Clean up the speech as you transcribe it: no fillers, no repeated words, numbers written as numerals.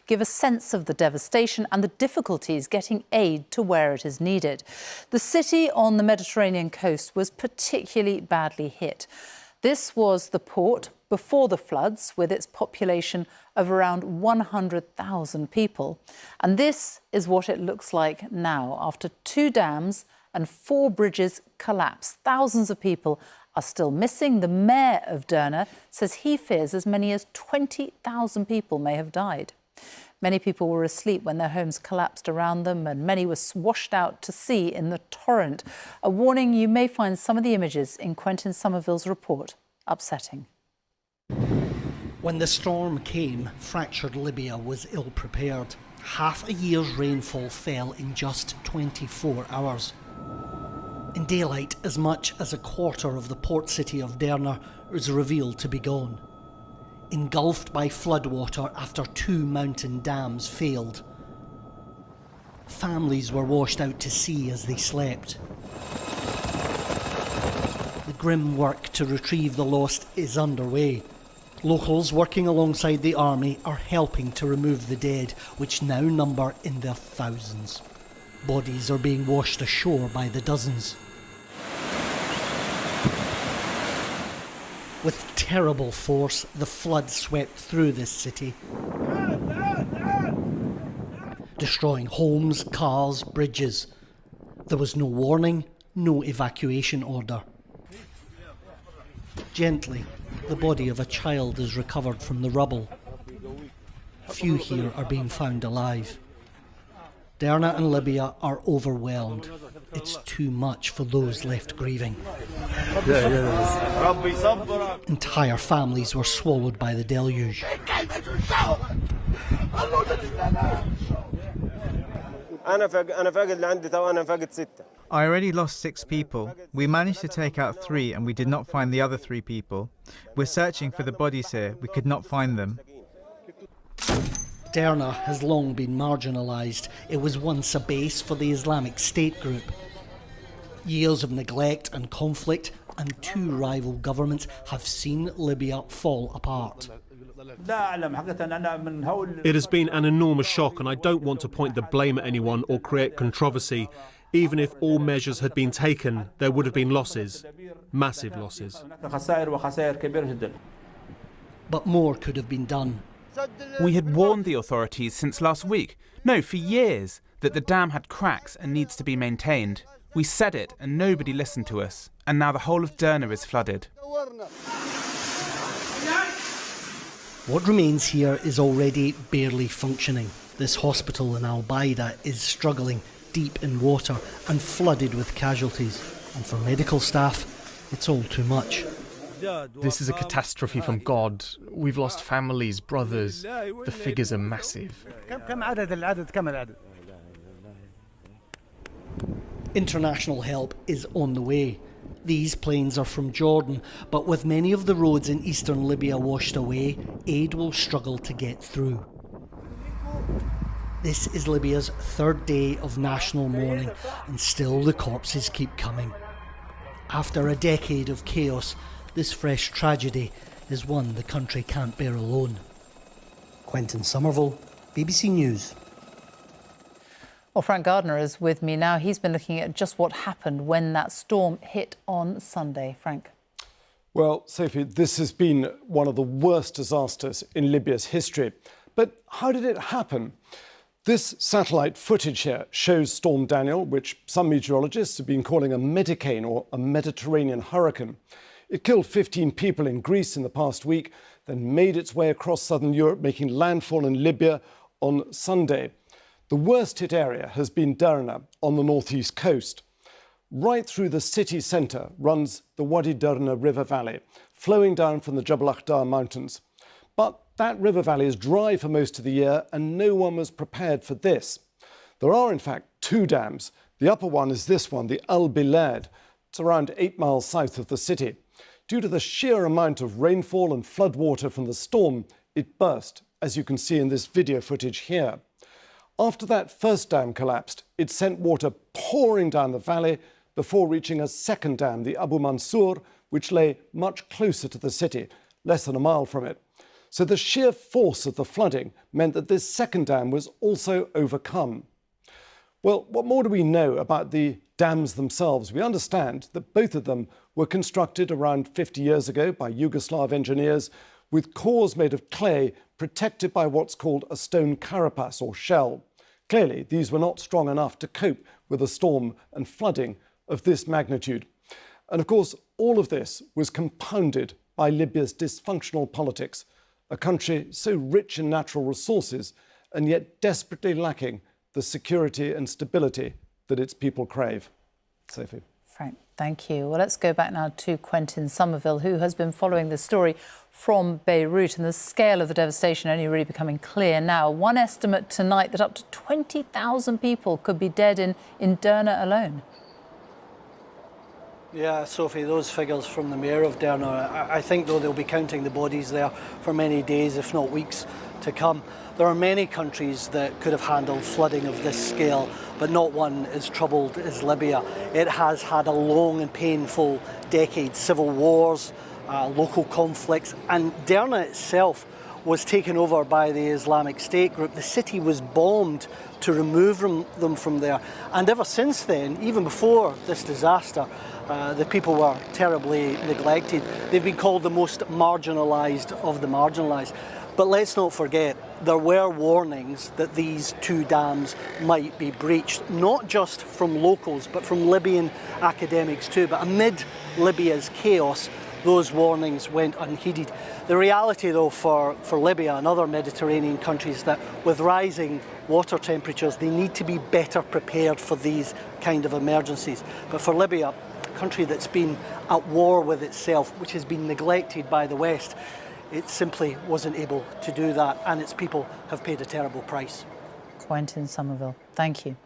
give a sense of the devastation and the difficulties getting aid to where it is needed. The city on the Mediterranean coast was particularly badly hit. This was the port before the floods, with its population of around 100,000 people. And this is what it looks like now, after 2 dams and 4 bridges collapsed. Thousands of people are still missing. The mayor of Derna says he fears as many as 20,000 people may have died. Many people were asleep when their homes collapsed around them, and many were washed out to sea in the torrent. A warning: you may find some of the images in Quentin Somerville's report upsetting. When the storm came, fractured Libya was ill-prepared. Half a year's rainfall fell in just 24 hours. In daylight, as much as a quarter of the port city of Derna is revealed to be gone. Engulfed by floodwater after 2 mountain dams failed. Families were washed out to sea as they slept. The grim work to retrieve the lost is underway. Locals working alongside the army are helping to remove the dead, which now number in their thousands. Bodies are being washed ashore by the dozens. With terrible force, the flood swept through this city, destroying homes, cars, bridges. There was no warning, no evacuation order. Gently, the body of a child is recovered from the rubble. Few here are being found alive. Derna and Libya are overwhelmed. It's too much for those left grieving. Entire families were swallowed by the deluge. I already lost 6 people. We managed to take out 3 and we did not find the other 3 people. We're searching for the bodies here. We could not find them. Derna has long been marginalised. It was once a base for the Islamic State group. Years of neglect and conflict and 2 rival governments have seen Libya fall apart. It has been an enormous shock, and I don't want to point the blame at anyone or create controversy. Even if all measures had been taken, there would have been losses, massive losses. But more could have been done. We had warned the authorities since last week, no, for years, that the dam had cracks and needs to be maintained. We said it and nobody listened to us, and now the whole of Derna is flooded. What remains here is already barely functioning. This hospital in Al Baida is struggling, deep in water and flooded with casualties. And for medical staff, it's all too much. This is a catastrophe from God. We've lost families, brothers. The figures are massive. International help is on the way. These planes are from Jordan, but with many of the roads in eastern Libya washed away, aid will struggle to get through. This is Libya's 3rd day of national mourning, and still the corpses keep coming. After a decade of chaos, this fresh tragedy is one the country can't bear alone. Quentin Somerville, BBC News. Well, Frank Gardner is with me now. He's been looking at just what happened when that storm hit on Sunday. Frank. Well, Sophie, this has been one of the worst disasters in Libya's history. But how did it happen? This satellite footage here shows Storm Daniel, which some meteorologists have been calling a Medicane or a Mediterranean hurricane. It killed 15 people in Greece in the past week, then made its way across southern Europe, making landfall in Libya on Sunday. The worst hit area has been Derna on the northeast coast. Right through the city centre runs the Wadi Derna river valley, flowing down from the Jabal Akhdar mountains. But that river valley is dry for most of the year, and no one was prepared for this. There are, in fact, 2 dams. The upper one is this one, the Al Bilad. It's around 8 miles south of the city. Due to the sheer amount of rainfall and floodwater from the storm, it burst, as you can see in this video footage here. After that first dam collapsed, it sent water pouring down the valley before reaching a second dam, the Abu Mansur, which lay much closer to the city, less than a mile from it. So the sheer force of the flooding meant that this second dam was also overcome. Well, what more do we know about the dams themselves? We understand that both of them were constructed around 50 years ago by Yugoslav engineers with cores made of clay protected by what's called a stone carapace or shell. Clearly, these were not strong enough to cope with a storm and flooding of this magnitude. And of course, all of this was compounded by Libya's dysfunctional politics, a country so rich in natural resources and yet desperately lacking the security and stability that its people crave. Sophie. Frank, thank you. Well, let's go back now to Quentin Somerville, who has been following this story from Beirut, and the scale of the devastation only really becoming clear now. One estimate tonight that up to 20,000 people could be dead in Derna alone. Yeah, Sophie, those figures from the mayor of Derna, I think, though, they'll be counting the bodies there for many days, if not weeks, to come. There are many countries that could have handled flooding of this scale, but not one as troubled as Libya. It has had a long and painful decade, civil wars, local conflicts, and Derna itself was taken over by the Islamic State group. The city was bombed to remove them from there. And ever since then, even before this disaster, the people were terribly neglected. They've been called the most marginalised of the marginalised. But let's not forget, there were warnings that these two dams might be breached, not just from locals, but from Libyan academics too. But amid Libya's chaos, those warnings went unheeded. The reality, though, for Libya and other Mediterranean countries, that with rising water temperatures, they need to be better prepared for these kind of emergencies. But for Libya, a country that's been at war with itself, which has been neglected by the West, it simply wasn't able to do that, and its people have paid a terrible price. Quentin Somerville, thank you.